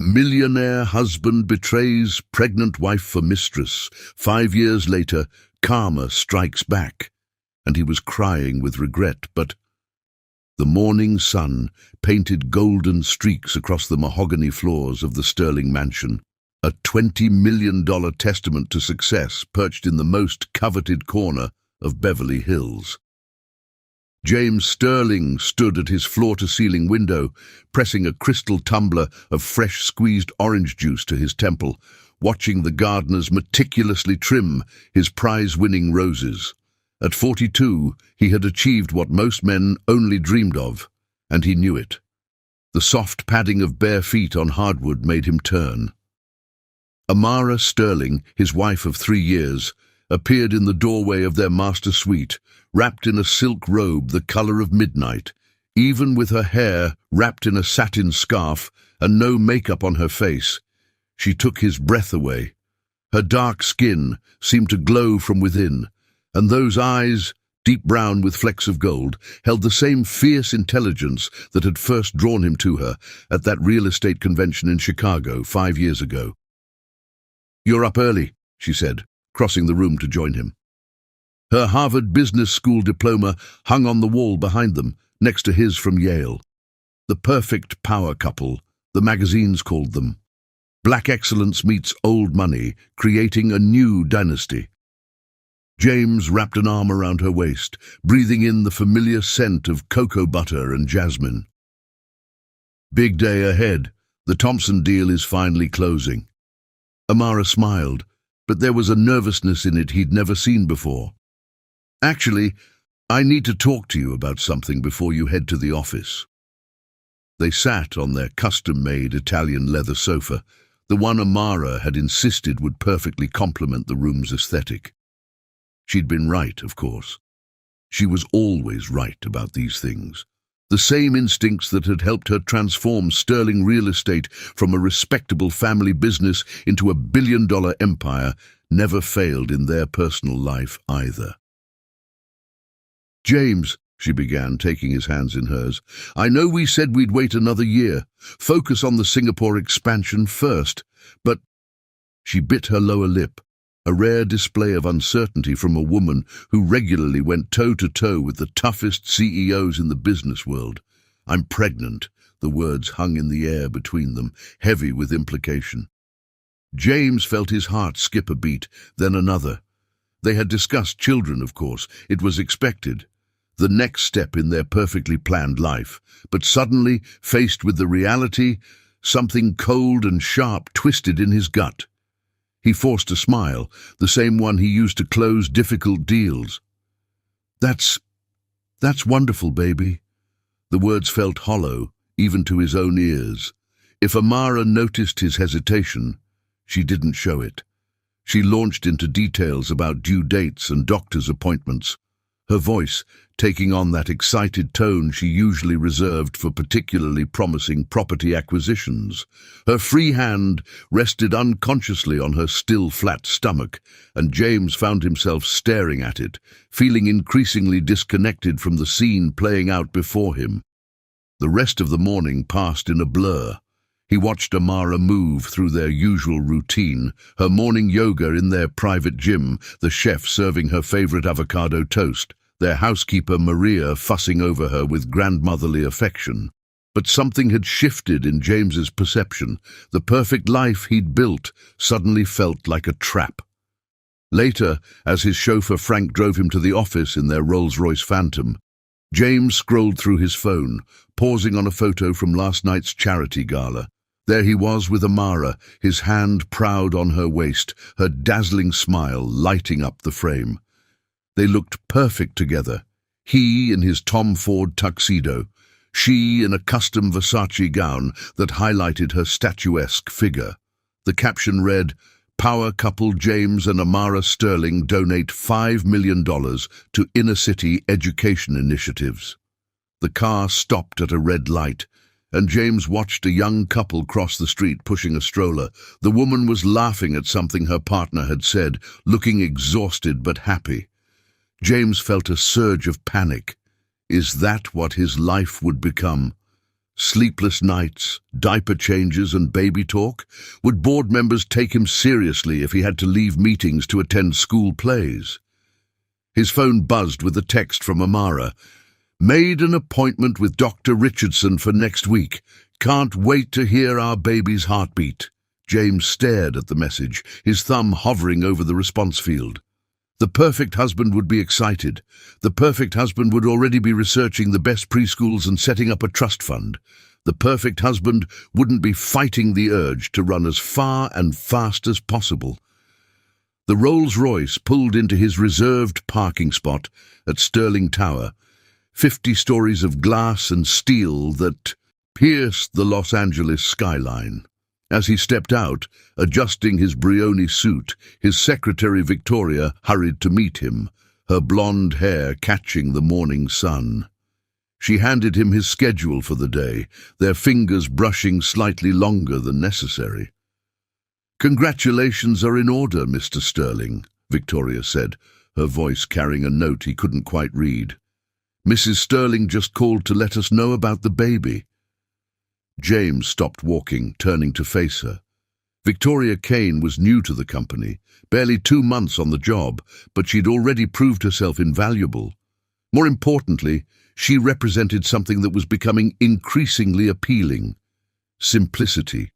Millionaire husband betrays pregnant wife for mistress. 5 years later, karma strikes back, and he was crying with regret, but the morning sun painted golden streaks across the mahogany floors of the Sterling mansion, a $20 million testament to success perched in the most coveted corner of Beverly Hills. James Sterling stood at his floor-to-ceiling window, pressing a crystal tumbler of fresh squeezed orange juice to his temple, watching the gardeners meticulously trim his prize-winning roses. At 42, he had achieved what most men only dreamed of, and he knew it. The soft padding of bare feet on hardwood made him turn. Amara Sterling, his wife of 3 years, appeared in the doorway of their master suite, wrapped in a silk robe the color of midnight, even with her hair wrapped in a satin scarf and no makeup on her face. She took his breath away. Her dark skin seemed to glow from within, and those eyes, deep brown with flecks of gold, held the same fierce intelligence that had first drawn him to her at that real estate convention in Chicago 5 years ago. "You're up early," she said, crossing the room to join him. Her Harvard Business School diploma hung on the wall behind them, next to his from Yale. The perfect power couple, the magazines called them. Black excellence meets old money, creating a new dynasty. James wrapped an arm around her waist, breathing in the familiar scent of cocoa butter and jasmine. "Big day ahead. The Thompson deal is finally closing." Amara smiled, but there was a nervousness in it he'd never seen before. "Actually, I need to talk to you about something before you head to the office." They sat on their custom-made Italian leather sofa, the one Amara had insisted would perfectly complement the room's aesthetic. She'd been right, of course. She was always right about these things. The same instincts that had helped her transform Sterling real estate from a respectable family business into a billion-dollar empire never failed in their personal life either. "James," she began, taking his hands in hers, "I know we said we'd wait another year, focus on the Singapore expansion first, but—" She bit her lower lip, a rare display of uncertainty from a woman who regularly went toe-to-toe with the toughest CEOs in the business world. "I'm pregnant," the words hung in the air between them, heavy with implication. James felt his heart skip a beat, then another. They had discussed children, of course. It was expected. The next step in their perfectly planned life. But suddenly, faced with the reality, something cold and sharp twisted in his gut. He forced a smile, the same one he used to close difficult deals. That's wonderful, baby." The words felt hollow, even to his own ears. If Amara noticed his hesitation, she didn't show it. She launched into details about due dates and doctor's appointments, her voice taking on that excited tone she usually reserved for particularly promising property acquisitions. Her free hand rested unconsciously on her still flat stomach, and James found himself staring at it, feeling increasingly disconnected from the scene playing out before him. The rest of the morning passed in a blur. He watched Amara move through their usual routine, her morning yoga in their private gym, the chef serving her favorite avocado toast, their housekeeper Maria fussing over her with grandmotherly affection. But something had shifted in James's perception. The perfect life he'd built suddenly felt like a trap. Later, as his chauffeur Frank drove him to the office in their Rolls-Royce Phantom, James scrolled through his phone, pausing on a photo from last night's charity gala. There he was with Amara, his hand proud on her waist, her dazzling smile lighting up the frame. They looked perfect together, he in his Tom Ford tuxedo, she in a custom Versace gown that highlighted her statuesque figure. The caption read, "Power couple James and Amara Sterling donate $5 million to inner-city education initiatives." The car stopped at a red light, and James watched a young couple cross the street pushing a stroller. The woman was laughing at something her partner had said, looking exhausted but happy. James felt a surge of panic. Is that what his life would become? Sleepless nights, diaper changes and baby talk? Would board members take him seriously if he had to leave meetings to attend school plays? His phone buzzed with a text from Amara. "Made an appointment with Dr. Richardson for next week. Can't wait to hear our baby's heartbeat." James stared at the message, his thumb hovering over the response field. The perfect husband would be excited. The perfect husband would already be researching the best preschools and setting up a trust fund. The perfect husband wouldn't be fighting the urge to run as far and fast as possible. The Rolls-Royce pulled into his reserved parking spot at Sterling Tower, 50 stories of glass and steel that pierced the Los Angeles skyline. As he stepped out, adjusting his Brioni suit, his secretary Victoria hurried to meet him, her blonde hair catching the morning sun. She handed him his schedule for the day, their fingers brushing slightly longer than necessary. "Congratulations are in order, Mr. Sterling," Victoria said, her voice carrying a note he couldn't quite read. "Mrs. Sterling just called to let us know about the baby." James stopped walking, turning to face her. Victoria Kane was new to the company, barely 2 months on the job, but she'd already proved herself invaluable. More importantly, she represented something that was becoming increasingly appealing: simplicity.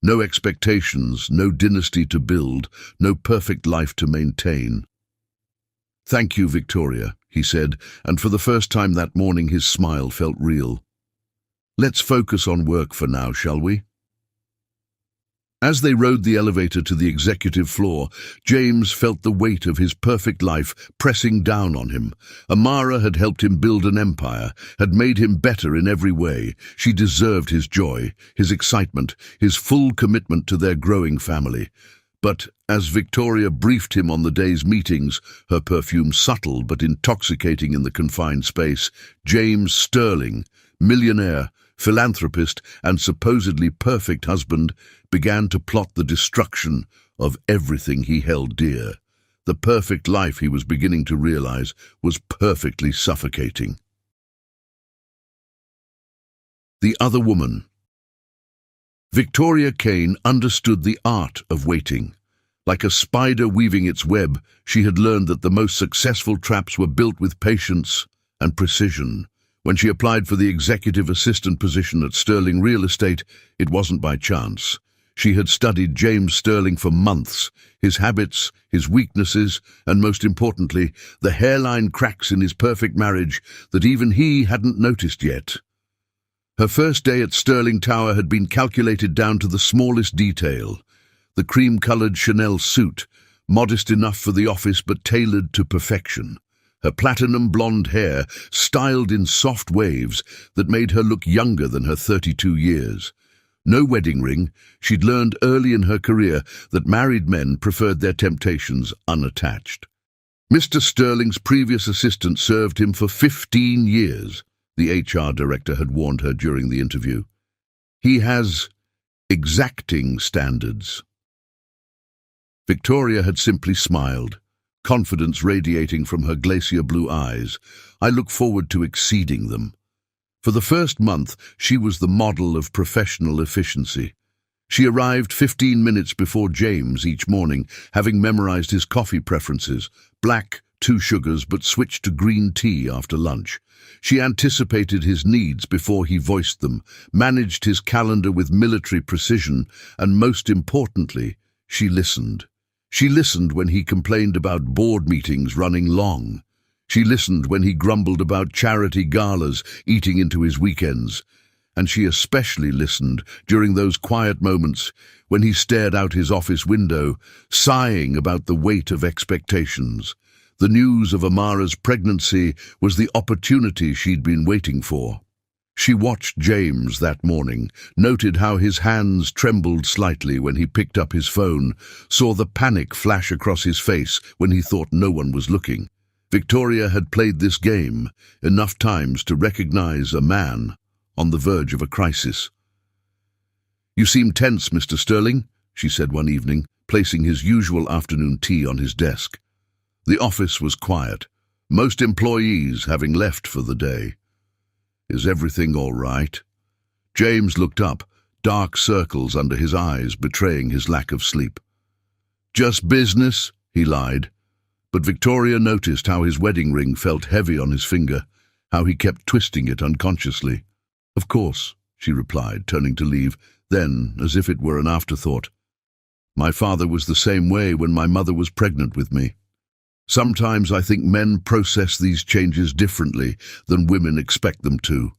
No expectations, no dynasty to build, no perfect life to maintain. "Thank you, Victoria," he said, and for the first time that morning his smile felt real. "Let's focus on work for now, shall we?" As they rode the elevator to the executive floor, James felt the weight of his perfect life pressing down on him. Amara had helped him build an empire, had made him better in every way. She deserved his joy, his excitement, his full commitment to their growing family. But as Victoria briefed him on the day's meetings, her perfume subtle but intoxicating in the confined space, James Sterling, millionaire, philanthropist, and supposedly perfect husband, began to plot the destruction of everything he held dear. The perfect life, he was beginning to realize, was perfectly suffocating. The other woman. Victoria Kane understood the art of waiting. Like a spider weaving its web, she had learned that the most successful traps were built with patience and precision. When she applied for the executive assistant position at Sterling Real Estate, it wasn't by chance. She had studied James Sterling for months, his habits, his weaknesses, and most importantly, the hairline cracks in his perfect marriage that even he hadn't noticed yet. Her first day at Sterling Tower had been calculated down to the smallest detail. The cream-colored Chanel suit, modest enough for the office but tailored to perfection. Her platinum blonde hair styled in soft waves that made her look younger than her 32 years. No wedding ring. She'd learned early in her career that married men preferred their temptations unattached. Mr. Sterling's previous assistant served him for 15 years, the HR director had warned her during the interview. He has exacting standards. Victoria had simply smiled, confidence radiating from her glacier blue eyes. "I look forward to exceeding them." For the first month, she was the model of professional efficiency. She arrived 15 minutes before James each morning, having memorized his coffee preferences: black, 2 sugars, but switched to green tea after lunch. She anticipated his needs before he voiced them, managed his calendar with military precision, and most importantly, she listened. She listened when he complained about board meetings running long. She listened when he grumbled about charity galas eating into his weekends. And she especially listened during those quiet moments when he stared out his office window, sighing about the weight of expectations. The news of Amara's pregnancy was the opportunity she'd been waiting for. She watched James that morning, noted how his hands trembled slightly when he picked up his phone, saw the panic flash across his face when he thought no one was looking. Victoria had played this game enough times to recognize a man on the verge of a crisis. "You seem tense, Mr. Sterling," she said one evening, placing his usual afternoon tea on his desk. The office was quiet, most employees having left for the day. "Is everything all right?" James looked up, dark circles under his eyes betraying his lack of sleep. "Just business," he lied. But Victoria noticed how his wedding ring felt heavy on his finger, how he kept twisting it unconsciously. "Of course," she replied, turning to leave. Then, as if it were an afterthought, "My father was the same way when my mother was pregnant with me. Sometimes I think men process these changes differently than women expect them to."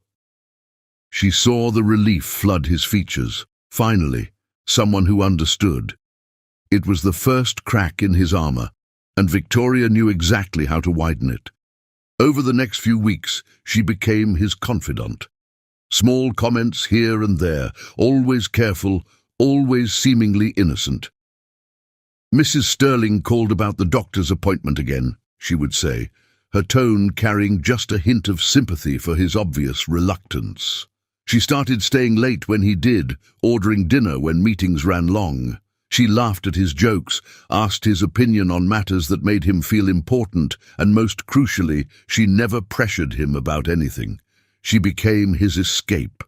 She saw the relief flood his features. Finally, someone who understood. It was the first crack in his armor, and Victoria knew exactly how to widen it. Over the next few weeks, she became his confidant. Small comments here and there, always careful, always seemingly innocent. "Mrs. Sterling called about the doctor's appointment again," she would say, her tone carrying just a hint of sympathy for his obvious reluctance. She started staying late when he did, ordering dinner when meetings ran long. She laughed at his jokes, asked his opinion on matters that made him feel important, and most crucially, she never pressured him about anything. She became his escape.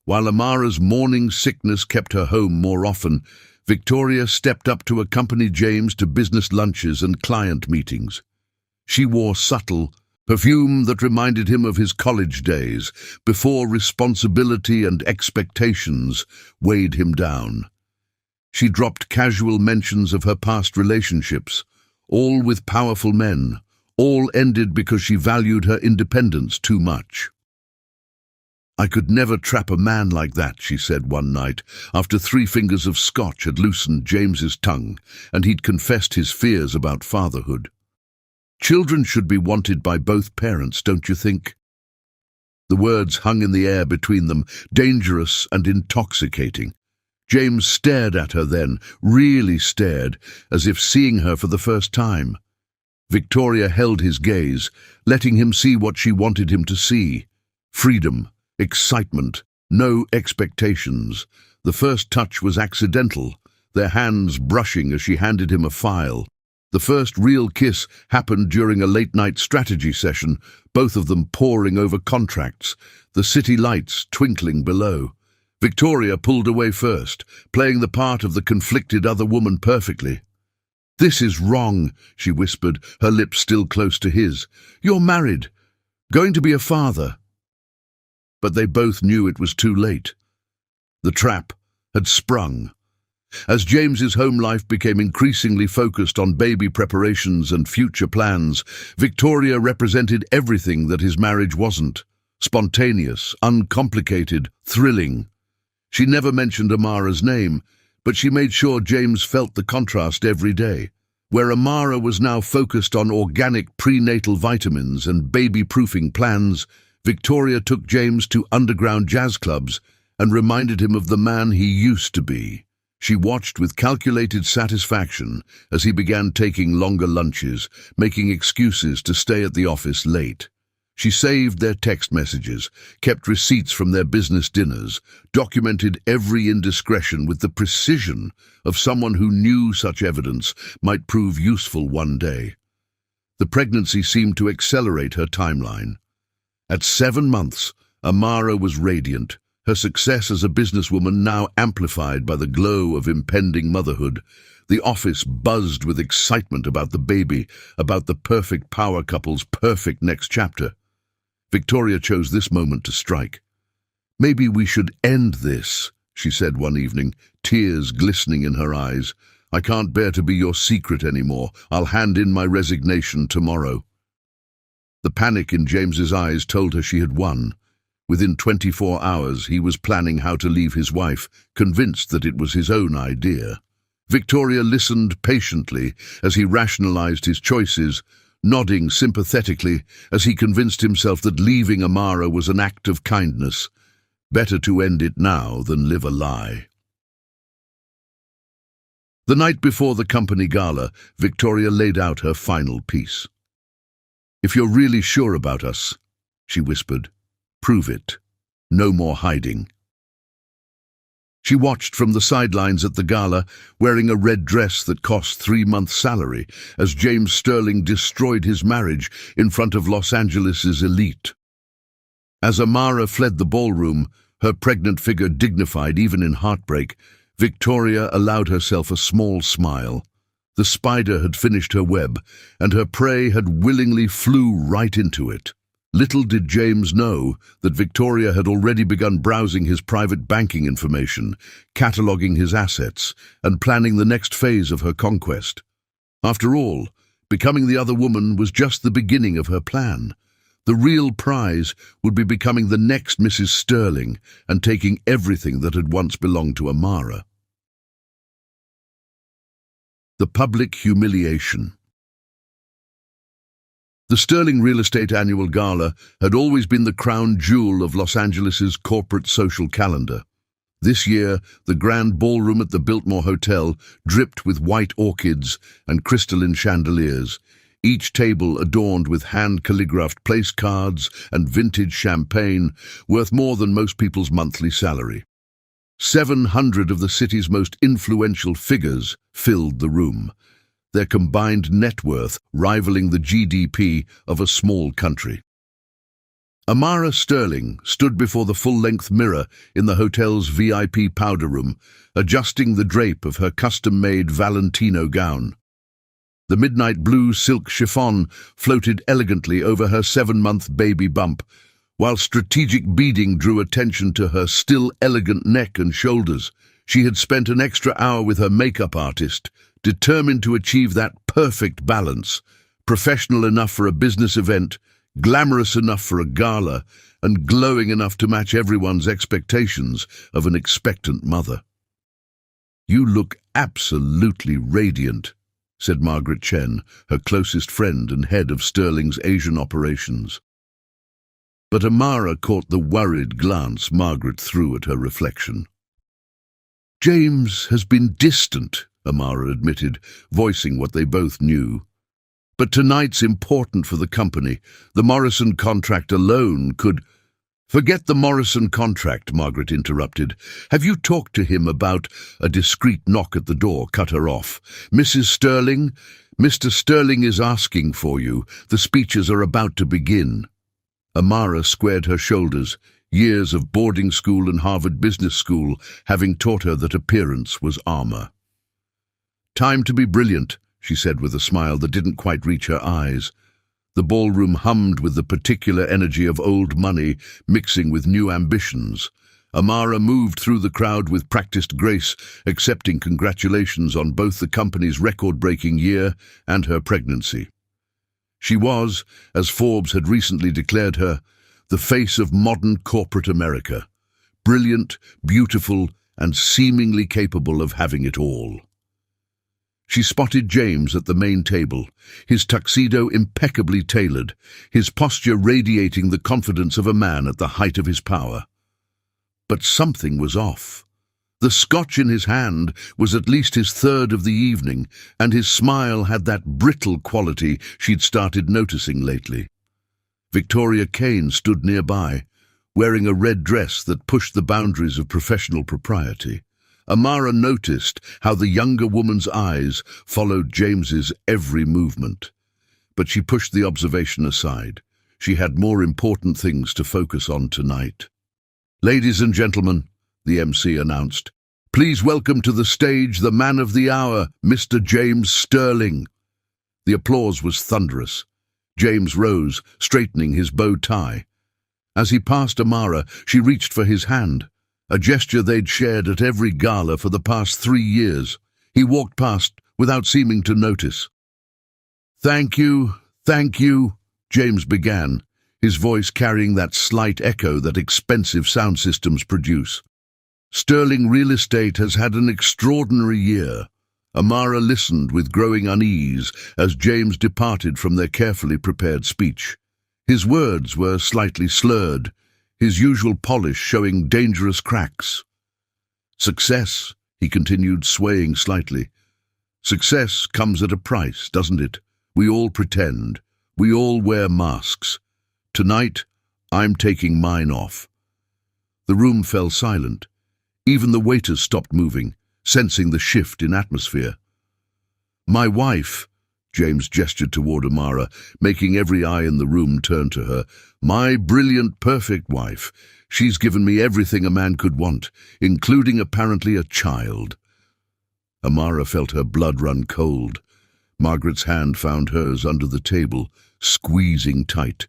While Amara's morning sickness kept her home more often, Victoria stepped up to accompany James to business lunches and client meetings. She wore subtle perfume that reminded him of his college days, before responsibility and expectations weighed him down. She dropped casual mentions of her past relationships, all with powerful men, all ended because she valued her independence too much. "I could never trap a man like that," she said one night, after 3 fingers of scotch had loosened James's tongue, and he'd confessed his fears about fatherhood. "Children should be wanted by both parents, don't you think?" The words hung in the air between them, dangerous and intoxicating. James stared at her then, really stared, as if seeing her for the first time. Victoria held his gaze, letting him see what she wanted him to see. Freedom, excitement, no expectations. The first touch was accidental, their hands brushing as she handed him a file. The first real kiss happened during a late-night strategy session, both of them poring over contracts, the city lights twinkling below. Victoria pulled away first, playing the part of the conflicted other woman perfectly. "This is wrong," she whispered, her lips still close to his. "You're married, going to be a father." But they both knew it was too late. The trap had sprung. As James's home life became increasingly focused on baby preparations and future plans, Victoria represented everything that his marriage wasn't. Spontaneous, uncomplicated, thrilling. She never mentioned Amara's name, but she made sure James felt the contrast every day. Where Amara was now focused on organic prenatal vitamins and baby-proofing plans, Victoria took James to underground jazz clubs and reminded him of the man he used to be. She watched with calculated satisfaction as he began taking longer lunches, making excuses to stay at the office late. She saved their text messages, kept receipts from their business dinners, documented every indiscretion with the precision of someone who knew such evidence might prove useful one day. The pregnancy seemed to accelerate her timeline. At 7 months, Amara was radiant, her success as a businesswoman now amplified by the glow of impending motherhood. The office buzzed with excitement about the baby, about the perfect power couple's perfect next chapter. Victoria chose this moment to strike. "Maybe we should end this," she said one evening, tears glistening in her eyes. "I can't bear to be your secret anymore. I'll hand in my resignation tomorrow." The panic in James's eyes told her she had won. Within 24 hours, he was planning how to leave his wife, convinced that it was his own idea. Victoria listened patiently as he rationalized his choices, nodding sympathetically as he convinced himself that leaving Amara was an act of kindness. Better to end it now than live a lie. The night before the company gala, Victoria laid out her final piece. "If you're really sure about us," she whispered, "prove it. No more hiding." She watched from the sidelines at the gala, wearing a red dress that cost 3 months' salary, as James Sterling destroyed his marriage in front of Los Angeles' elite. As Amara fled the ballroom, Her pregnant figure dignified even in heartbreak, Victoria allowed herself a small smile. The spider had finished her web, and her prey had willingly flew right into it. Little did James know that Victoria had already begun browsing his private banking information, cataloguing his assets, and planning the next phase of her conquest. After all, becoming the other woman was just the beginning of her plan. The real prize would be becoming the next Mrs. Sterling and taking everything that had once belonged to Amara. The public humiliation. The Sterling Real Estate Annual Gala had always been the crown jewel of Los Angeles's corporate social calendar. This year, the grand ballroom at the Biltmore Hotel dripped with white orchids and crystalline chandeliers, each table adorned with hand-calligraphed place cards and vintage champagne worth more than most people's monthly salary. 700 of the city's most influential figures filled the room, their combined net worth rivaling the GDP of a small country. Amara Sterling stood before the full-length mirror in the hotel's VIP powder room, adjusting the drape of her custom-made Valentino gown. The midnight blue silk chiffon floated elegantly over her 7-month baby bump, while strategic beading drew attention to her still elegant neck and shoulders. She had spent an extra hour with her makeup artist, determined to achieve that perfect balance, professional enough for a business event, glamorous enough for a gala, and glowing enough to match everyone's expectations of an expectant mother. "You look absolutely radiant," said Margaret Chen, her closest friend and head of Sterling's Asian operations. But Amara caught the worried glance Margaret threw at her reflection. "James has been distant," Amara admitted, voicing what they both knew. "But tonight's important for the company. The Morrison contract alone could—" "Forget the Morrison contract," Margaret interrupted. "Have you talked to him about—" A discreet knock at the door cut her off. "Mrs. Sterling? Mr. Sterling is asking for you. The speeches are about to begin." Amara squared her shoulders, years of boarding school and Harvard Business School having taught her that appearance was armor. "Time to be brilliant," she said with a smile that didn't quite reach her eyes. The ballroom hummed with the particular energy of old money mixing with new ambitions. Amara moved through the crowd with practiced grace, accepting congratulations on both the company's record-breaking year and her pregnancy. She was, as Forbes had recently declared her, the face of modern corporate America, brilliant, beautiful, and seemingly capable of having it all. She spotted James at the main table, his tuxedo impeccably tailored, his posture radiating the confidence of a man at the height of his power. But something was off. The scotch in his hand was at least his third of the evening, and his smile had that brittle quality she'd started noticing lately. Victoria Kane stood nearby, wearing a red dress that pushed the boundaries of professional propriety. Amara noticed how the younger woman's eyes followed James's every movement. But she pushed the observation aside. She had more important things to focus on tonight. "Ladies and gentlemen," the MC announced, "please welcome to the stage the man of the hour, Mr. James Sterling." The applause was thunderous. James rose, straightening his bow tie. As he passed Amara, she reached for his hand, a gesture they'd shared at every gala for the past 3 years. He walked past without seeming to notice. Thank you," James began, his voice carrying that slight echo that expensive sound systems produce. "Sterling Real Estate has had an extraordinary year." Amara listened with growing unease as James departed from their carefully prepared speech. His words were slightly slurred, his usual polish showing dangerous cracks. "Success," he continued, swaying slightly. "Success comes at a price, doesn't it? We all pretend. We all wear masks. Tonight, I'm taking mine off." The room fell silent. Even the waiters stopped moving, sensing the shift in atmosphere. "My wife," James gestured toward Amara, making every eye in the room turn to her. My brilliant, perfect wife. She's given me everything a man could want, including apparently a child. Amara felt her blood run cold. Margaret's hand found hers under the table, squeezing tight.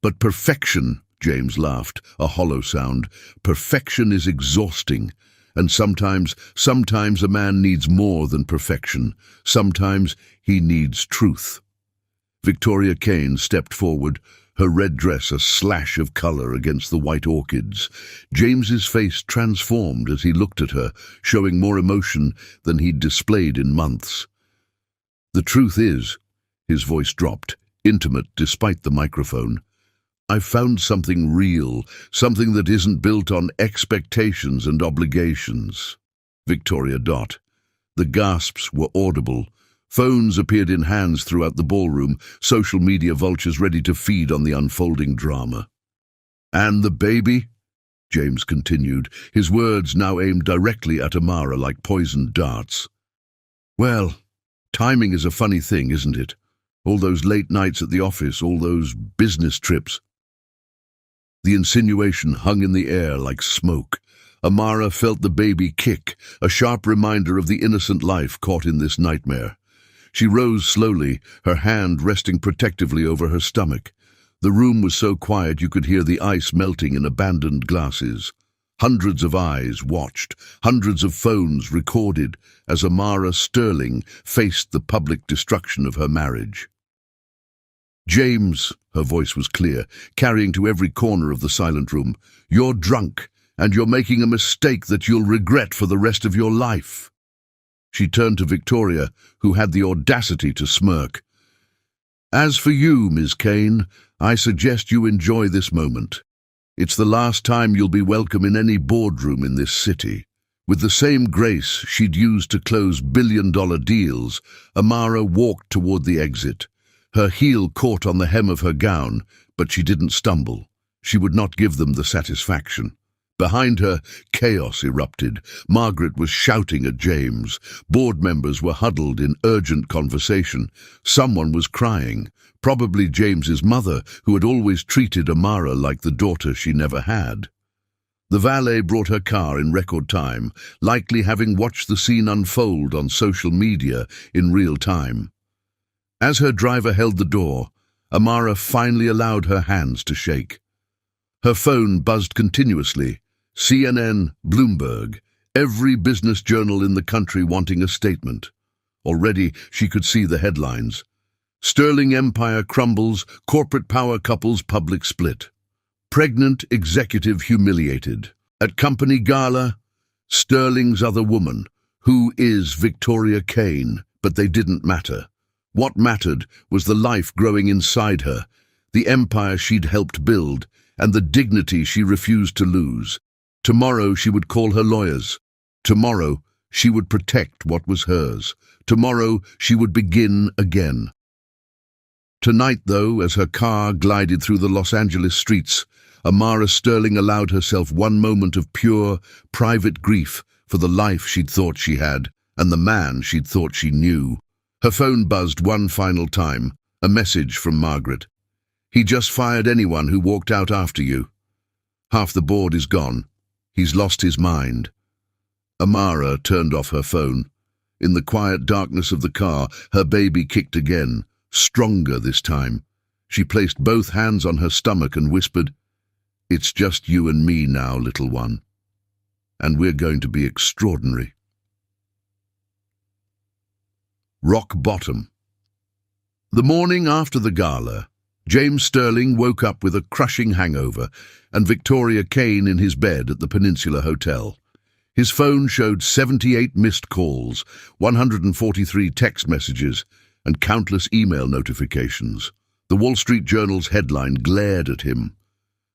But perfection, James laughed, a hollow sound. Perfection is exhausting. And sometimes a man needs more than perfection. Sometimes he needs truth. Victoria Kane stepped forward, her red dress a slash of color against the white orchids. James's face transformed as he looked at her, showing more emotion than he'd displayed in months. The truth is, his voice dropped, intimate despite the microphone. I've found something real, something that isn't built on expectations and obligations. Victoria Dot. The gasps were audible. Phones appeared in hands throughout the ballroom, social media vultures ready to feed on the unfolding drama. And the baby? James continued, his words now aimed directly at Amara like poisoned darts. Well, timing is a funny thing, isn't it? All those late nights at the office, all those business trips. The insinuation hung in the air like smoke. Amara felt the baby kick, a sharp reminder of the innocent life caught in this nightmare. She rose slowly, her hand resting protectively over her stomach. The room was so quiet you could hear the ice melting in abandoned glasses. Hundreds of eyes watched, hundreds of phones recorded as Amara Sterling faced the public destruction of her marriage. James, her voice was clear, carrying to every corner of the silent room, you're drunk, and you're making a mistake that you'll regret for the rest of your life. She turned to Victoria, who had the audacity to smirk. As for you, Ms. Kane, I suggest you enjoy this moment. It's the last time you'll be welcome in any boardroom in this city. With the same grace she'd used to close billion-dollar deals, Amara walked toward the exit. Her heel caught on the hem of her gown, but she didn't stumble. She would not give them the satisfaction. Behind her, chaos erupted. Margaret was shouting at James. Board members were huddled in urgent conversation. Someone was crying, probably James's mother, who had always treated Amara like the daughter she never had. The valet brought her car in record time, likely having watched the scene unfold on social media in real time. As her driver held the door, Amara finally allowed her hands to shake. Her phone buzzed continuously. CNN, Bloomberg, every business journal in the country wanting a statement. Already she could see the headlines. Sterling empire crumbles, corporate power couples public split. Pregnant executive humiliated. At company gala, Sterling's other woman, who is Victoria Kane, but they didn't matter. What mattered was the life growing inside her, the empire she'd helped build, and the dignity she refused to lose. Tomorrow she would call her lawyers. Tomorrow she would protect what was hers. Tomorrow she would begin again. Tonight, though, as her car glided through the Los Angeles streets, Amara Sterling allowed herself one moment of pure, private grief for the life she'd thought she had and the man she'd thought she knew. Her phone buzzed one final time, a message from Margaret. He just fired anyone who walked out after you. Half the board is gone. He's lost his mind. Amara turned off her phone. In the quiet darkness of the car, her baby kicked again, stronger this time. She placed both hands on her stomach and whispered, "It's just you and me now, little one. And we're going to be extraordinary." Rock bottom. The morning after the gala, James Sterling woke up with a crushing hangover and Victoria Kane in his bed at the Peninsula Hotel. His phone showed 78 missed calls, 143 text messages, and countless email notifications. The Wall Street Journal's headline glared at him.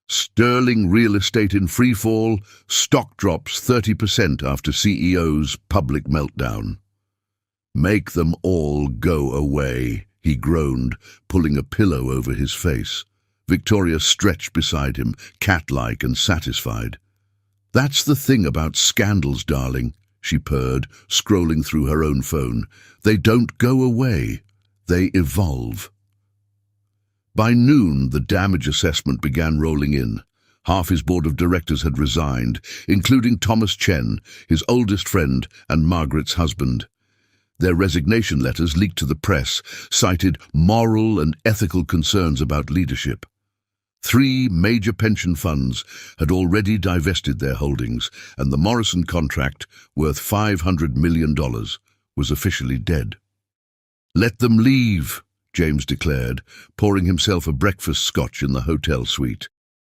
Sterling real estate in freefall, stock drops 30% after CEO's public meltdown. "Make them all go away," he groaned, pulling a pillow over his face. Victoria stretched beside him, cat-like and satisfied. "That's the thing about scandals, darling," she purred, scrolling through her own phone. "They don't go away. They evolve. By noon, the damage assessment began rolling in. Half his board of directors had resigned, including Thomas Chen, his oldest friend and Margaret's husband. Their resignation letters, leaked to the press, cited moral and ethical concerns about leadership. 3 major pension funds had already divested their holdings, and the Morrison contract, worth $500 million, was officially dead. "Let them leave," James declared, pouring himself a breakfast scotch in the hotel suite.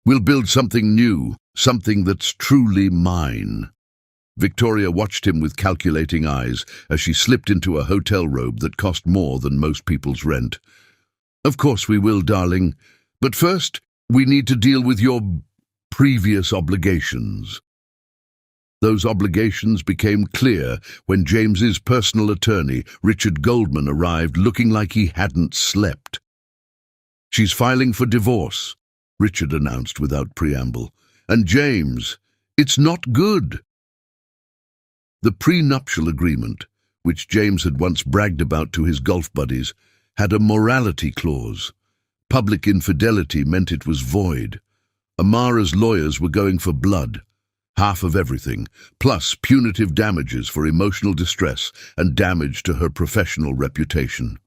"We'll build something new, something that's truly mine." Victoria watched him with calculating eyes as she slipped into a hotel robe that cost more than most people's rent. "Of course we will, darling. But first, we need to deal with your previous obligations." Those obligations became clear when James's personal attorney, Richard Goldman, arrived looking like he hadn't slept. "She's filing for divorce," Richard announced without preamble. "And James, it's not good." The prenuptial agreement, which James had once bragged about to his golf buddies, had a morality clause. Public infidelity meant it was void. Amara's lawyers were going for blood, half of everything, plus punitive damages for emotional distress and damage to her professional reputation.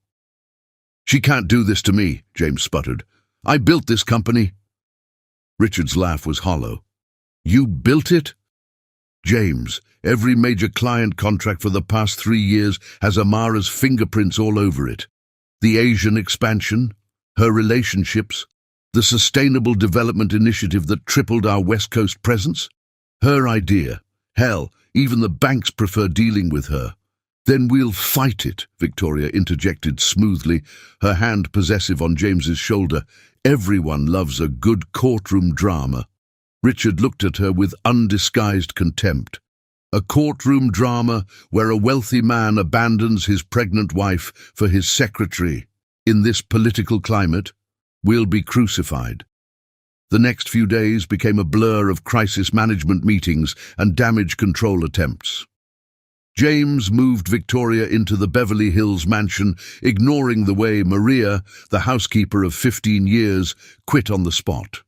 "She can't do this to me," James sputtered. "I built this company." Richard's laugh was hollow. "You built it?" "James, every major client contract for the past 3 years has Amara's fingerprints all over it. The Asian expansion, her relationships, the Sustainable Development Initiative that tripled our West Coast presence. Her idea. Hell, even the banks prefer dealing with her." "Then we'll fight it," Victoria interjected smoothly, her hand possessive on James's shoulder. "Everyone loves a good courtroom drama." Richard looked at her with undisguised contempt. "A courtroom drama where a wealthy man abandons his pregnant wife for his secretary. In this political climate, we'll be crucified." The next few days became a blur of crisis management meetings and damage control attempts. James moved Victoria into the Beverly Hills mansion, ignoring the way Maria, the housekeeper of 15 years, quit on the spot.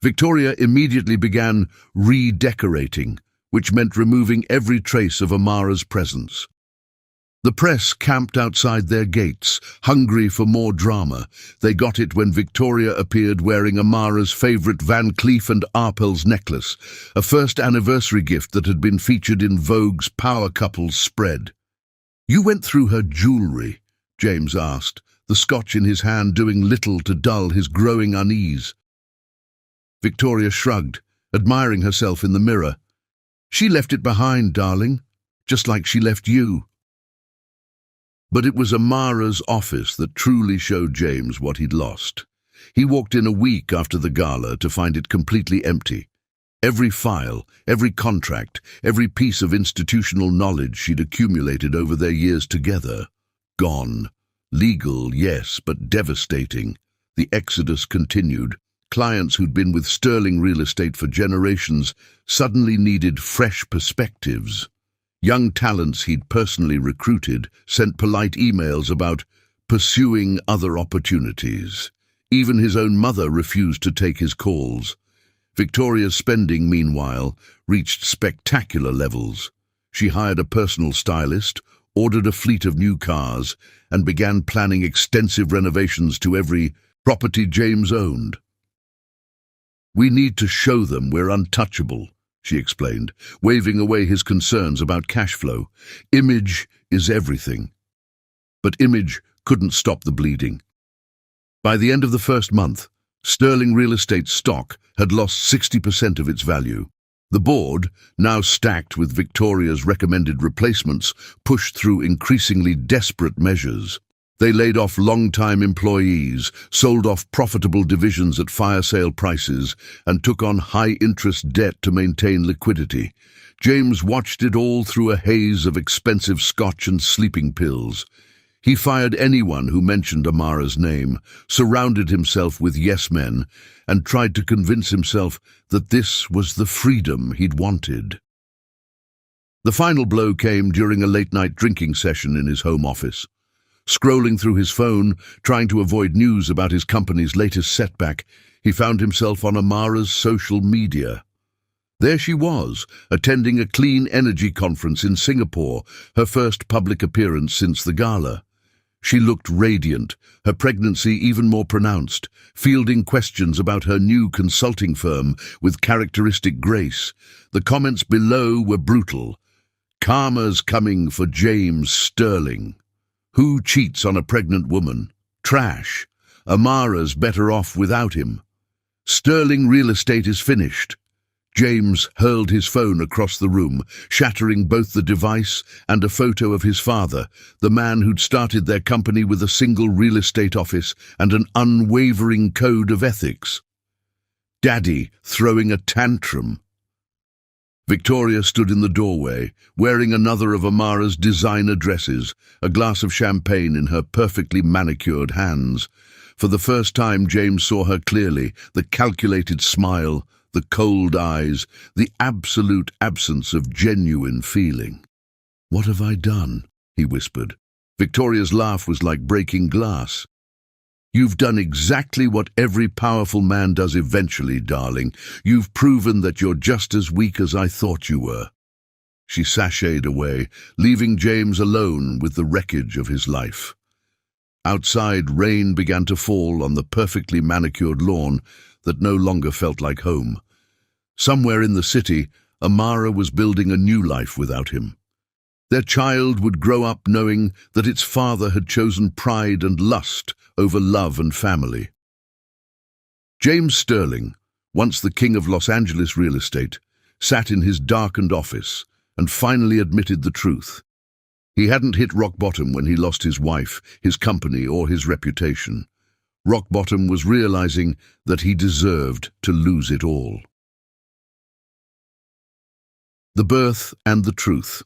Victoria immediately began redecorating, which meant removing every trace of Amara's presence. The press camped outside their gates, hungry for more drama. They got it when Victoria appeared wearing Amara's favorite Van Cleef & Arpels necklace, a first anniversary gift that had been featured in Vogue's Power Couples spread. "You went through her jewelry?" James asked, the scotch in his hand doing little to dull his growing unease. Victoria shrugged, admiring herself in the mirror. "She left it behind, darling, just like she left you." But it was Amara's office that truly showed James what he'd lost. He walked in a week after the gala to find it completely empty. Every file, every contract, every piece of institutional knowledge she'd accumulated over their years together, gone. Legal, yes, but devastating. The exodus continued. Clients who'd been with Sterling Real Estate for generations suddenly needed fresh perspectives. Young talents he'd personally recruited sent polite emails about pursuing other opportunities. Even his own mother refused to take his calls. Victoria's spending, meanwhile, reached spectacular levels. She hired a personal stylist, ordered a fleet of new cars, and began planning extensive renovations to every property James owned. "We need to show them we're untouchable," she explained, waving away his concerns about cash flow. "Image is everything." But image couldn't stop the bleeding. By the end of the first month, Sterling Real Estate stock had lost 60% of its value. The board, now stacked with Victoria's recommended replacements, pushed through increasingly desperate measures. They laid off long-time employees, sold off profitable divisions at fire sale prices, and took on high-interest debt to maintain liquidity. James watched it all through a haze of expensive scotch and sleeping pills. He fired anyone who mentioned Amara's name, surrounded himself with yes-men, and tried to convince himself that this was the freedom he'd wanted. The final blow came during a late-night drinking session in his home office. Scrolling through his phone, trying to avoid news about his company's latest setback, he found himself on Amara's social media. There she was, attending a clean energy conference in Singapore, her first public appearance since the gala. She looked radiant, her pregnancy even more pronounced, fielding questions about her new consulting firm with characteristic grace. The comments below were brutal. "Karma's coming for James Sterling. Who cheats on a pregnant woman? Trash. Amara's better off without him. Sterling real estate is finished." James hurled his phone across the room, shattering both the device and a photo of his father, the man who'd started their company with a single real estate office and an unwavering code of ethics. Daddy throwing a tantrum. Victoria stood in the doorway, wearing another of Amara's designer dresses, a glass of champagne in her perfectly manicured hands. For the first time, James saw her clearly, the calculated smile, the cold eyes, the absolute absence of genuine feeling. "What have I done?" he whispered. Victoria's laugh was like breaking glass. "You've done exactly what every powerful man does eventually, darling. You've proven that you're just as weak as I thought you were." She sashayed away, leaving James alone with the wreckage of his life. Outside, rain began to fall on the perfectly manicured lawn that no longer felt like home. Somewhere in the city, Amara was building a new life without him. Their child would grow up knowing that its father had chosen pride and lust over love and family. James Sterling, once the king of Los Angeles real estate, sat in his darkened office and finally admitted the truth. He hadn't hit rock bottom when he lost his wife, his company, or his reputation. Rock bottom was realizing that he deserved to lose it all. The birth and the truth.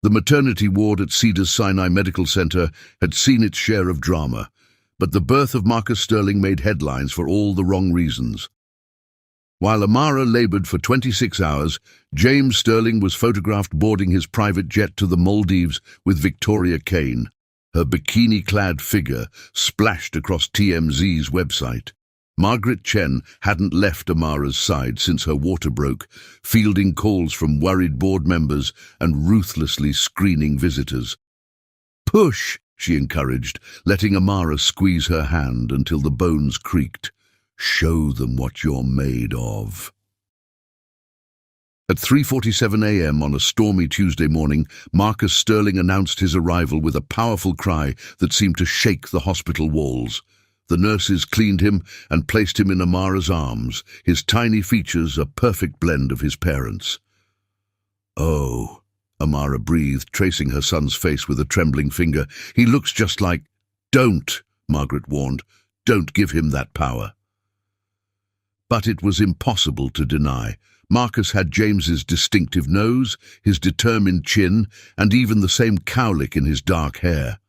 The maternity ward at Cedars-Sinai Medical Center had seen its share of drama, but the birth of Marcus Sterling made headlines for all the wrong reasons. While Amara labored for 26 hours, James Sterling was photographed boarding his private jet to the Maldives with Victoria Kane, her bikini-clad figure splashed across TMZ's website. Margaret Chen hadn't left Amara's side since her water broke, fielding calls from worried board members and ruthlessly screening visitors. "Push," she encouraged, letting Amara squeeze her hand until the bones creaked. "Show them what you're made of." At 3:47 a.m. on a stormy Tuesday morning, Marcus Sterling announced his arrival with a powerful cry that seemed to shake the hospital walls. The nurses cleaned him and placed him in Amara's arms, his tiny features a perfect blend of his parents. "Oh," Amara breathed, tracing her son's face with a trembling finger. "He looks just like—" "Don't," Margaret warned. "Don't give him that power." But it was impossible to deny. Marcus had James's distinctive nose, his determined chin, and even the same cowlick in his dark hair.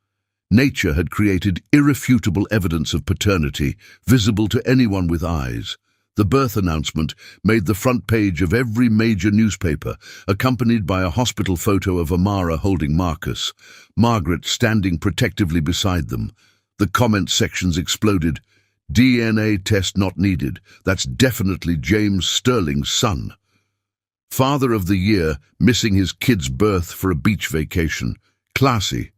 Nature had created irrefutable evidence of paternity, visible to anyone with eyes. The birth announcement made the front page of every major newspaper, accompanied by a hospital photo of Amara holding Marcus, Margaret standing protectively beside them. The comment sections exploded. "DNA test not needed. That's definitely James Sterling's son." "Father of the year, missing his kid's birth for a beach vacation. Classy.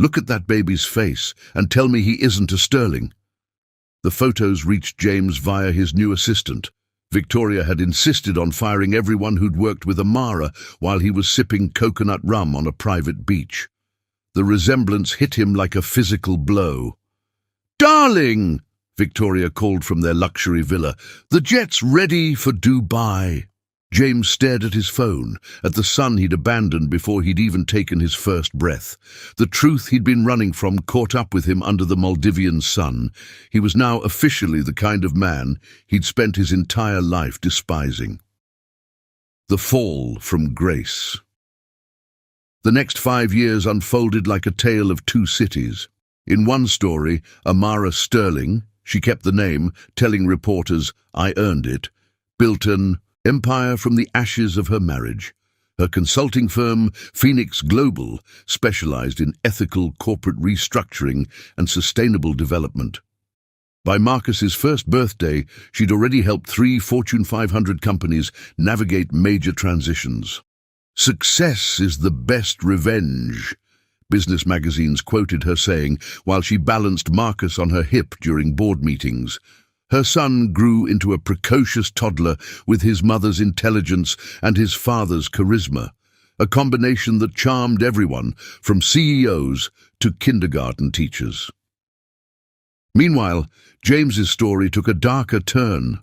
Look at that baby's face and tell me he isn't a Sterling." The photos reached James via his new assistant. Victoria had insisted on firing everyone who'd worked with Amara while he was sipping coconut rum on a private beach. The resemblance hit him like a physical blow. "Darling!" Victoria called from their luxury villa. "The jet's ready for Dubai." James stared at his phone, at the son he'd abandoned before he'd even taken his first breath. The truth he'd been running from caught up with him under the Maldivian sun. He was now officially the kind of man he'd spent his entire life despising. The fall from grace. The next 5 years unfolded like a tale of two cities. In one story, Amara Sterling, she kept the name, telling reporters, "I earned it," built an empire from the ashes of her marriage. Her consulting firm, Phoenix Global, specialized in ethical corporate restructuring and sustainable development. By Marcus's first birthday, she'd already helped 3 Fortune 500 companies navigate major transitions. "Success is the best revenge," business magazines quoted her saying while she balanced Marcus on her hip during board meetings. Her son grew into a precocious toddler with his mother's intelligence and his father's charisma, a combination that charmed everyone, from CEOs to kindergarten teachers. Meanwhile, James's story took a darker turn.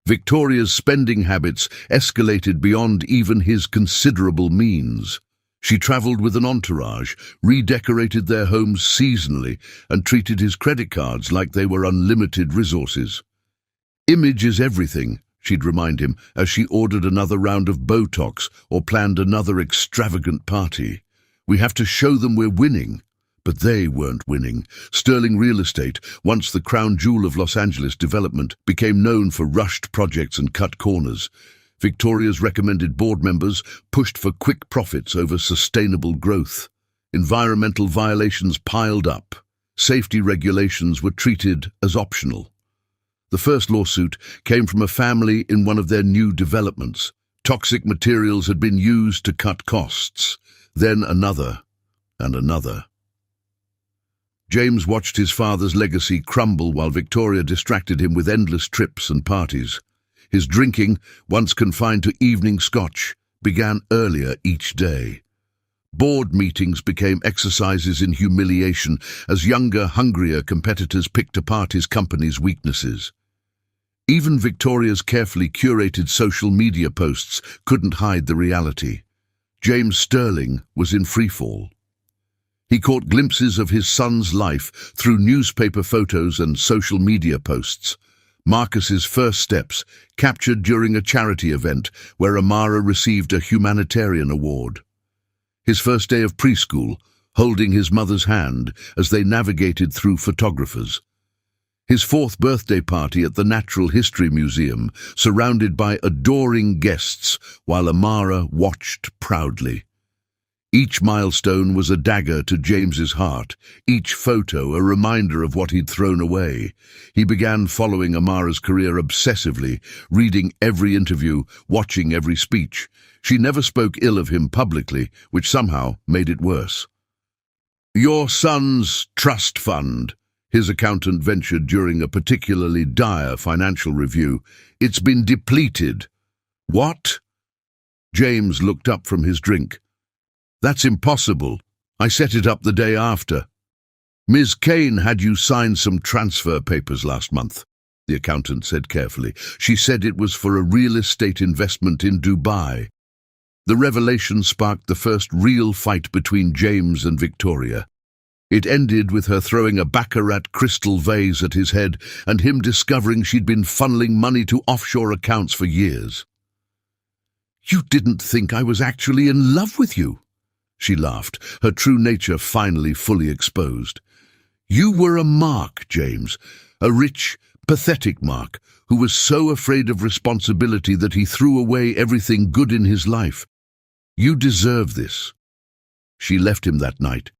Victoria's spending habits escalated beyond even his considerable means. She travelled with an entourage, redecorated their homes seasonally, and treated his credit cards like they were unlimited resources. "Image is everything," she'd remind him as she ordered another round of Botox or planned another extravagant party. "We have to show them we're winning." But they weren't winning. Sterling Real Estate, once the crown jewel of Los Angeles development, became known for rushed projects and cut corners. Victoria's recommended board members pushed for quick profits over sustainable growth. Environmental violations piled up. Safety regulations were treated as optional. The first lawsuit came from a family in one of their new developments. Toxic materials had been used to cut costs. Then another, and another. James watched his father's legacy crumble while Victoria distracted him with endless trips and parties. His drinking, once confined to evening scotch, began earlier each day. Board meetings became exercises in humiliation as younger, hungrier competitors picked apart his company's weaknesses. Even Victoria's carefully curated social media posts couldn't hide the reality. James Sterling was in freefall. He caught glimpses of his son's life through newspaper photos and social media posts. Marcus's first steps, captured during a charity event where Amara received a humanitarian award. His first day of preschool, holding his mother's hand as they navigated through photographers. His 4th birthday party at the Natural History Museum, surrounded by adoring guests while Amara watched proudly. Each milestone was a dagger to James's heart, each photo a reminder of what he'd thrown away. He began following Amara's career obsessively, reading every interview, watching every speech. She never spoke ill of him publicly, which somehow made it worse. "Your son's trust fund," his accountant ventured during a particularly dire financial review. "It's been depleted." "What?" James looked up from his drink. "That's impossible. I set it up the day after." "Ms. Kane had you sign some transfer papers last month," the accountant said carefully. "She said it was for a real estate investment in Dubai." The revelation sparked the first real fight between James and Victoria. It ended with her throwing a baccarat crystal vase at his head and him discovering she'd been funneling money to offshore accounts for years. "You didn't think I was actually in love with you?" She laughed, her true nature finally fully exposed. "You were a Mark, James, a rich, pathetic Mark, who was so afraid of responsibility that he threw away everything good in his life. You deserve this." She left him that night,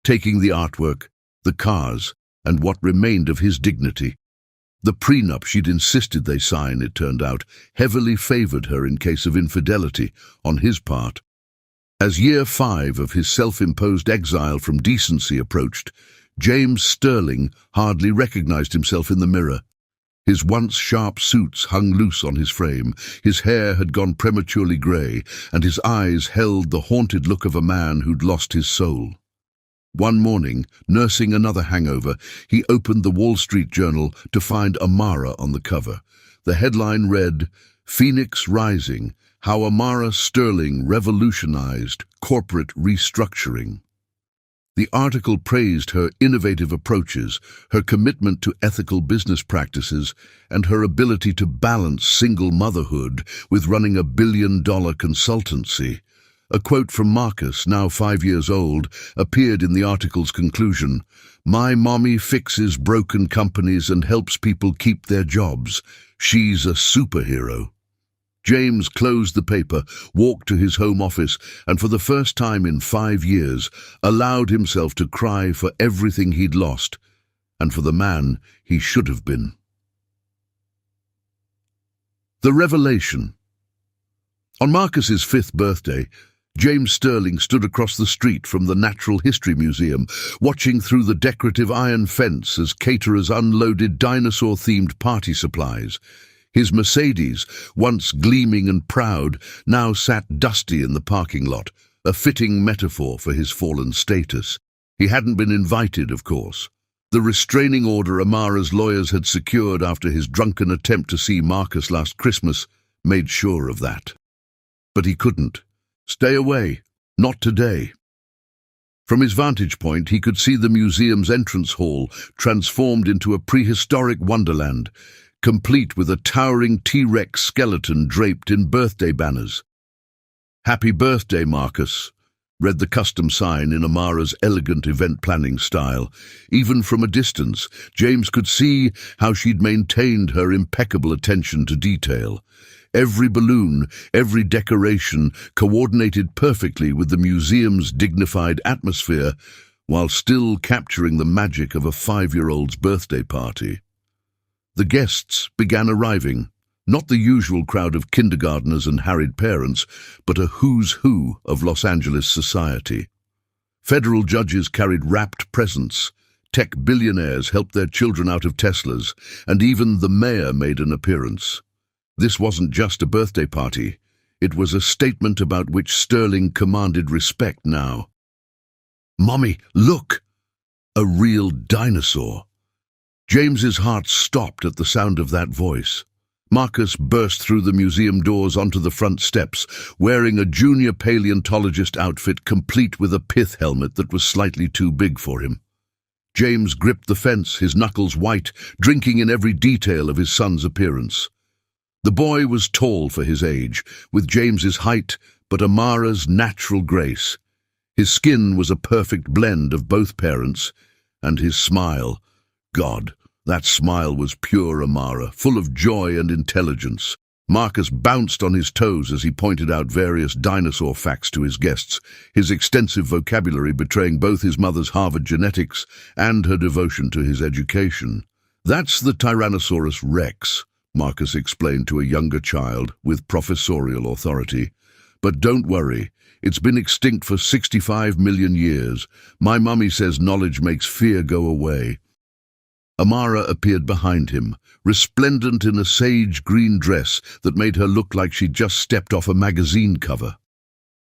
taking the artwork, the cars, and what remained of his dignity. The prenup she'd insisted they sign, it turned out, heavily favored her in case of infidelity on his part. As year 5 of his self-imposed exile from decency approached, James Sterling hardly recognized himself in the mirror. His once sharp suits hung loose on his frame, his hair had gone prematurely grey, and his eyes held the haunted look of a man who'd lost his soul. One morning, nursing another hangover, he opened the Wall Street Journal to find Amara on the cover. The headline read, "Phoenix Rising, How Amara Sterling Revolutionized Corporate Restructuring." The article praised her innovative approaches, her commitment to ethical business practices, and her ability to balance single motherhood with running a billion-dollar consultancy. A quote from Marcus, now 5 years old, appeared in the article's conclusion. "My mommy fixes broken companies and helps people keep their jobs. She's a superhero." James closed the paper, walked to his home office, and for the first time in 5 years, allowed himself to cry for everything he'd lost, and for the man he should have been. The revelation. On Marcus's 5th birthday, James Sterling stood across the street from the Natural History Museum, watching through the decorative iron fence as caterers unloaded dinosaur-themed party supplies. His Mercedes, once gleaming and proud, now sat dusty in the parking lot, a fitting metaphor for his fallen status. He hadn't been invited, of course. The restraining order Amara's lawyers had secured after his drunken attempt to see Marcus last Christmas made sure of that. But he couldn't. Stay away. Not today. From his vantage point, he could see the museum's entrance hall transformed into a prehistoric wonderland, complete with a towering T-Rex skeleton draped in birthday banners. "Happy birthday, Marcus," read the custom sign in Amara's elegant event planning style. Even from a distance, James could see how she'd maintained her impeccable attention to detail. Every balloon, every decoration coordinated perfectly with the museum's dignified atmosphere, while still capturing the magic of a 5-year-old's birthday party. The guests began arriving, not the usual crowd of kindergartners and harried parents, but a who's who of Los Angeles society. Federal judges carried wrapped presents, tech billionaires helped their children out of Teslas, and even the mayor made an appearance. This wasn't just a birthday party, it was a statement about which Sterling commanded respect now. "Mommy, look! A real dinosaur!" James's heart stopped at the sound of that voice. Marcus burst through the museum doors onto the front steps, wearing a junior paleontologist outfit complete with a pith helmet that was slightly too big for him. James gripped the fence, his knuckles white, drinking in every detail of his son's appearance. The boy was tall for his age, with James's height but Amara's natural grace. His skin was a perfect blend of both parents, and his smile, God, that smile was pure Amara, full of joy and intelligence. Marcus bounced on his toes as he pointed out various dinosaur facts to his guests, his extensive vocabulary betraying both his mother's Harvard genetics and her devotion to his education. "That's the Tyrannosaurus Rex," Marcus explained to a younger child with professorial authority. "But don't worry, it's been extinct for 65 million years. My mummy says knowledge makes fear go away." Amara appeared behind him, resplendent in a sage-green dress that made her look like she'd just stepped off a magazine cover.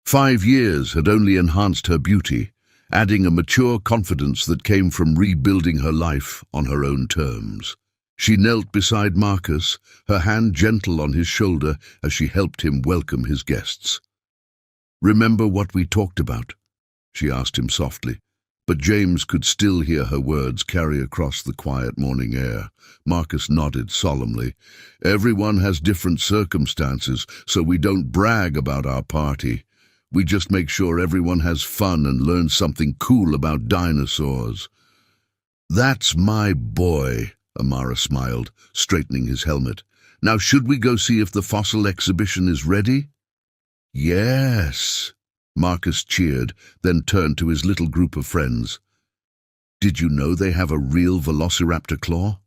5 years had only enhanced her beauty, adding a mature confidence that came from rebuilding her life on her own terms. She knelt beside Marcus, her hand gentle on his shoulder as she helped him welcome his guests. "Remember what we talked about?" she asked him softly. But James could still hear her words carry across the quiet morning air. Marcus nodded solemnly. "Everyone has different circumstances, so we don't brag about our party. We just make sure everyone has fun and learns something cool about dinosaurs." "That's my boy," Amara smiled, straightening his helmet. "Now should we go see if the fossil exhibition is ready?" "Yes," Marcus cheered, then turned to his little group of friends. "Did you know they have a real velociraptor claw?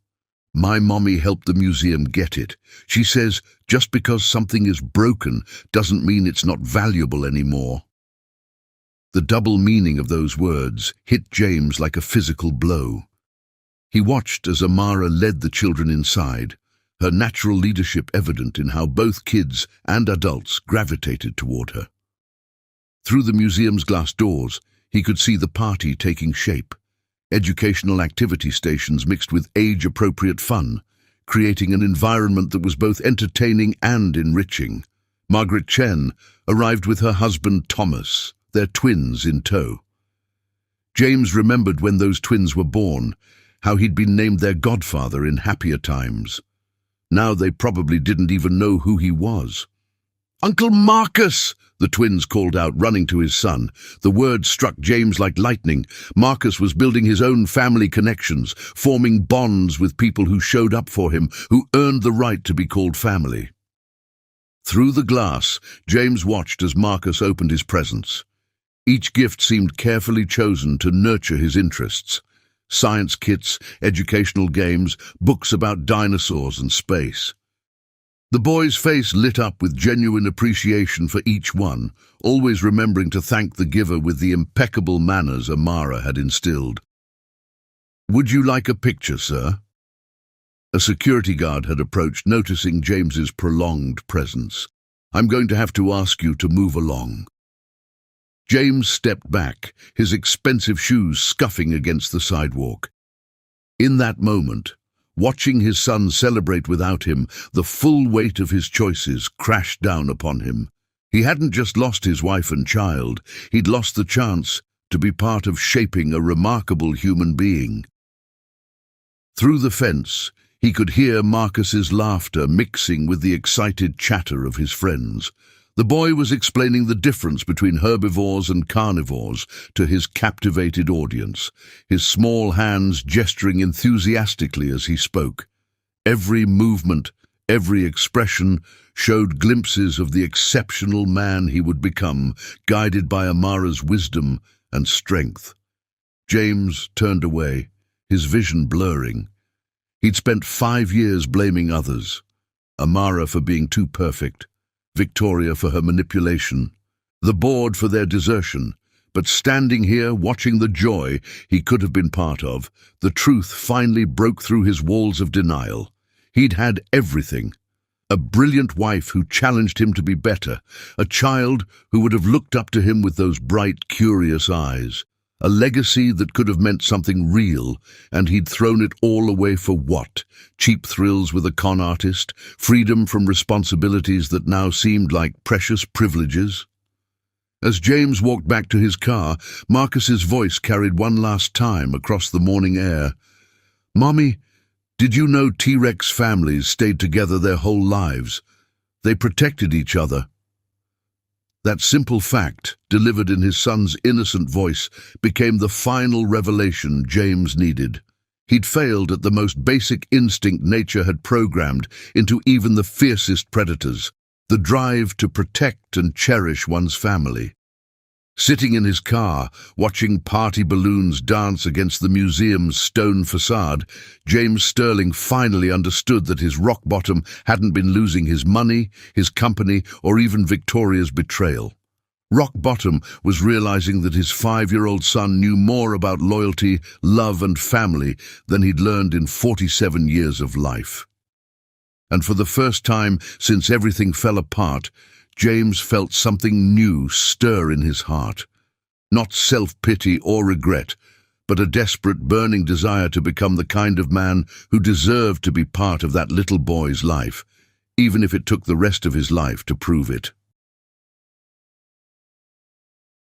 My mommy helped the museum get it. She says just because something is broken doesn't mean it's not valuable anymore." The double meaning of those words hit James like a physical blow. He watched as Amara led the children inside, her natural leadership evident in how both kids and adults gravitated toward her. Through the museum's glass doors, he could see the party taking shape. Educational activity stations mixed with age-appropriate fun, creating an environment that was both entertaining and enriching. Margaret Chen arrived with her husband Thomas, their twins in tow. James remembered when those twins were born, how he'd been named their godfather in happier times. Now they probably didn't even know who he was. "Uncle Marcus!" the twins called out, running to his son. The word struck James like lightning. Marcus was building his own family connections, forming bonds with people who showed up for him, who earned the right to be called family. Through the glass, James watched as Marcus opened his presents. Each gift seemed carefully chosen to nurture his interests. Science kits, educational games, books about dinosaurs and space. The boy's face lit up with genuine appreciation for each one, always remembering to thank the giver with the impeccable manners Amara had instilled. "Would you like a picture, sir?" A security guard had approached, noticing James's prolonged presence. "I'm going to have to ask you to move along." James stepped back, his expensive shoes scuffing against the sidewalk. In that moment, watching his son celebrate without him, the full weight of his choices crashed down upon him. He hadn't just lost his wife and child, he'd lost the chance to be part of shaping a remarkable human being. Through the fence, he could hear Marcus's laughter mixing with the excited chatter of his friends. The boy was explaining the difference between herbivores and carnivores to his captivated audience, his small hands gesturing enthusiastically as he spoke. Every movement, every expression showed glimpses of the exceptional man he would become, guided by Amara's wisdom and strength. James turned away, his vision blurring. He'd spent 5 years blaming others, Amara for being too perfect, Victoria for her manipulation, the board for their desertion, but standing here watching the joy he could have been part of, the truth finally broke through his walls of denial. He'd had everything. A brilliant wife who challenged him to be better, a child who would have looked up to him with those bright, curious eyes, a legacy that could have meant something real, and he'd thrown it all away for what? Cheap thrills with a con artist, freedom from responsibilities that now seemed like precious privileges? As James walked back to his car, Marcus's voice carried one last time across the morning air. "Mommy, did you know T-Rex families stayed together their whole lives? They protected each other." That simple fact, delivered in his son's innocent voice, became the final revelation James needed. He'd failed at the most basic instinct nature had programmed into even the fiercest predators, the drive to protect and cherish one's family. Sitting in his car, watching party balloons dance against the museum's stone facade, James Sterling finally understood that his rock bottom hadn't been losing his money, his company, or even Victoria's betrayal. Rock bottom was realizing that his 5-year-old son knew more about loyalty, love, and family than he'd learned in 47 years of life. And for the first time since everything fell apart, James felt something new stir in his heart. Not self-pity or regret, but a desperate, burning desire to become the kind of man who deserved to be part of that little boy's life, even if it took the rest of his life to prove it.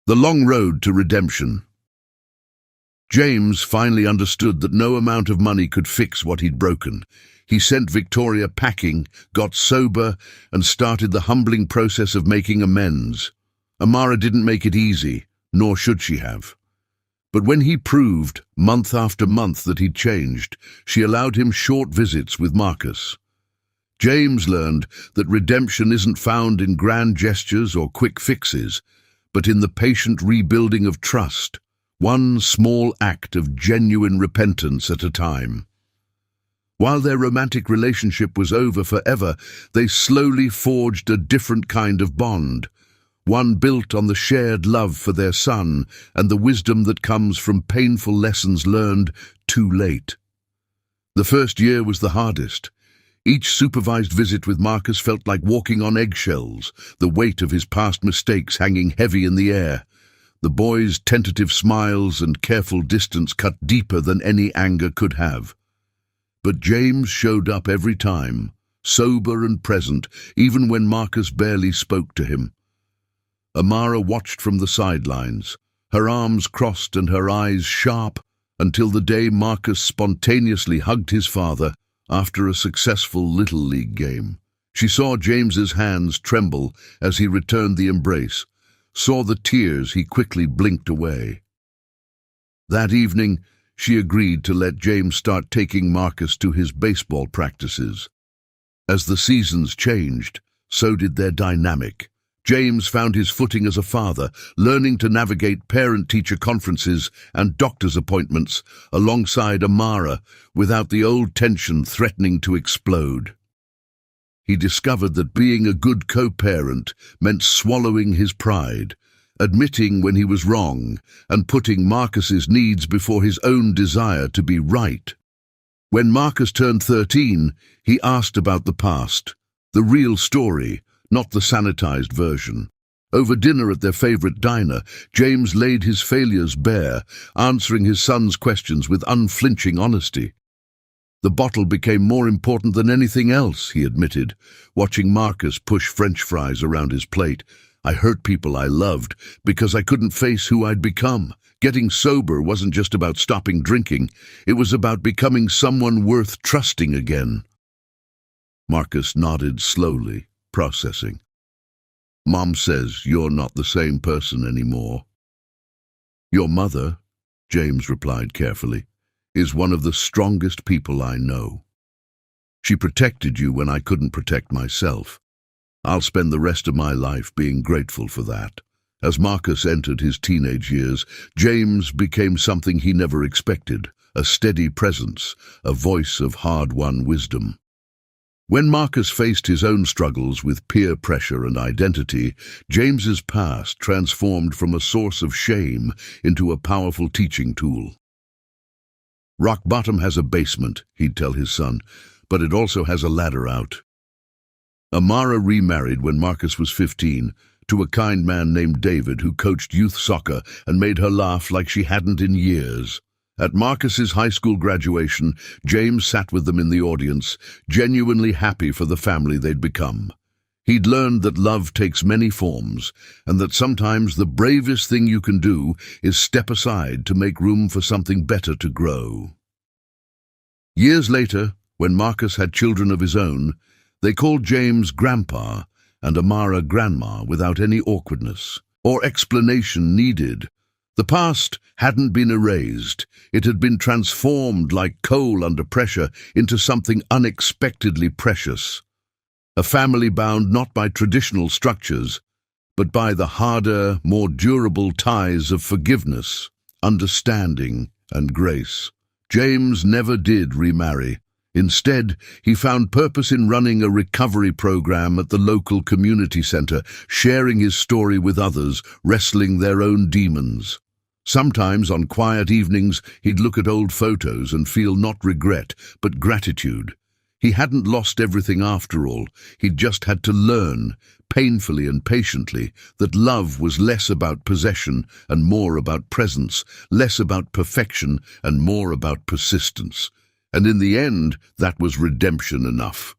The long road to redemption. James finally understood that no amount of money could fix what he'd broken. He sent Victoria packing, got sober, and started the humbling process of making amends. Amara didn't make it easy, nor should she have. But when he proved, month after month, that he'd changed, she allowed him short visits with Marcus. James learned that redemption isn't found in grand gestures or quick fixes, but in the patient rebuilding of trust, one small act of genuine repentance at a time. While their romantic relationship was over forever, they slowly forged a different kind of bond, one built on the shared love for their son and the wisdom that comes from painful lessons learned too late. The first year was the hardest. Each supervised visit with Marcus felt like walking on eggshells, the weight of his past mistakes hanging heavy in the air. The boy's tentative smiles and careful distance cut deeper than any anger could have. But James showed up every time, sober and present, even when Marcus barely spoke to him. Amara watched from the sidelines, her arms crossed and her eyes sharp, until the day Marcus spontaneously hugged his father after a successful Little League game. She saw James's hands tremble as he returned the embrace, saw the tears he quickly blinked away. That evening, she agreed to let James start taking Marcus to his baseball practices. As the seasons changed, so did their dynamic. James found his footing as a father, learning to navigate parent-teacher conferences and doctor's appointments alongside Amara without the old tension threatening to explode. He discovered that being a good co-parent meant swallowing his pride, admitting when he was wrong, and putting Marcus's needs before his own desire to be right. When Marcus turned 13, he asked about the past, the real story, not the sanitized version. Over dinner at their favorite diner, James laid his failures bare, answering his son's questions with unflinching honesty. The bottle became more important than anything else, he admitted, watching Marcus push French fries around his plate. I hurt people I loved because I couldn't face who I'd become. Getting sober wasn't just about stopping drinking, it was about becoming someone worth trusting again. Marcus nodded slowly, processing. Mom says you're not the same person anymore. Your mother, James replied carefully, is one of the strongest people I know. She protected you when I couldn't protect myself. I'll spend the rest of my life being grateful for that. As Marcus entered his teenage years, James became something he never expected, a steady presence, a voice of hard-won wisdom. When Marcus faced his own struggles with peer pressure and identity, James's past transformed from a source of shame into a powerful teaching tool. Rock bottom has a basement, he'd tell his son, but it also has a ladder out. Amara remarried when Marcus was 15 to a kind man named David who coached youth soccer and made her laugh like she hadn't in years. At Marcus's high school graduation, James sat with them in the audience, genuinely happy for the family they'd become. He'd learned that love takes many forms, and that sometimes the bravest thing you can do is step aside to make room for something better to grow. Years later, when Marcus had children of his own, they called James Grandpa and Amara Grandma without any awkwardness or explanation needed. The past hadn't been erased. It had been transformed like coal under pressure into something unexpectedly precious. A family bound not by traditional structures, but by the harder, more durable ties of forgiveness, understanding, and grace. James never did remarry. Instead, he found purpose in running a recovery program at the local community center, sharing his story with others, wrestling their own demons. Sometimes, on quiet evenings, he'd look at old photos and feel not regret, but gratitude. He hadn't lost everything after all. He'd just had to learn, painfully and patiently, that love was less about possession and more about presence, less about perfection and more about persistence. And in the end, that was redemption enough.